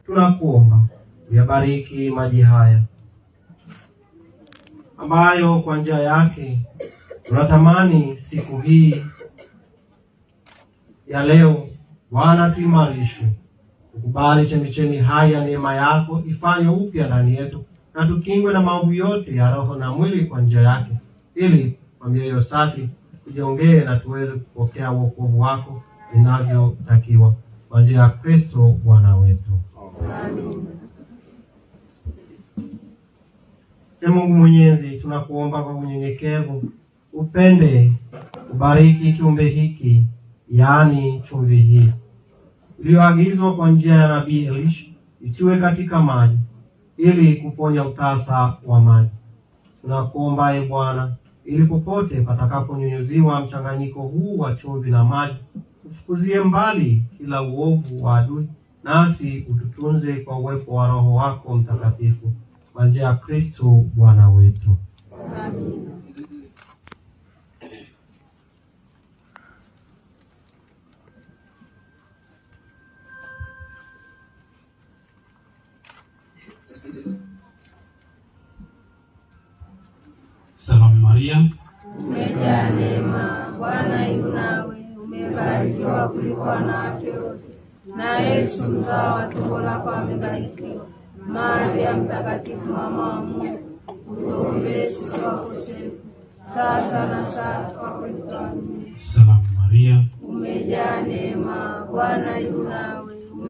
tunakuomba uyabariki maji haya ambayo kwa njia yake tunatamani siku hii ya leo Bwana tuimarishwe. Ukubali chemichemi haya neema yako ifanye upya ndani yetu, na tukingwe na maovu yote ya roho na mwili kwa njia yake, ili kwa mioyo safi tujiongee na tuweze kupokea wokovu wako inavyotakiwa kwa njia ya Kristo Bwana wetu. Amen. Ee Mungu Mwenyezi, tunakuomba kwa unyenyekevu upende ubariki kiumbe hiki, yaani chumvi hii iliyoagizwa kwa njia ya nabii Elisha itiwe katika maji ili kuponya utasa wa maji. Tunakuomba Ee Bwana, ili popote patakaponyunyuziwa mchanganyiko huu wa chumvi na maji, ufukuzie mbali kila uovu wa adui, nasi ututunze kwa uwepo wa Roho wako Mtakatifu kwa njia ya Kristo Bwana wetu. Amen. Salamu Maria, umejaa neema, Bwana yu nawe, umebarikiwa kuliko wanawake wote, na Yesu mzao wa tumbo lako amebarikiwa. Maria Mtakatifu, mama wa Mungu, utuombee sisi wakosefu, sasa na saa tufa kwetu. Amina. Salamu Maria, umejaa neema, Bwana yu nawe,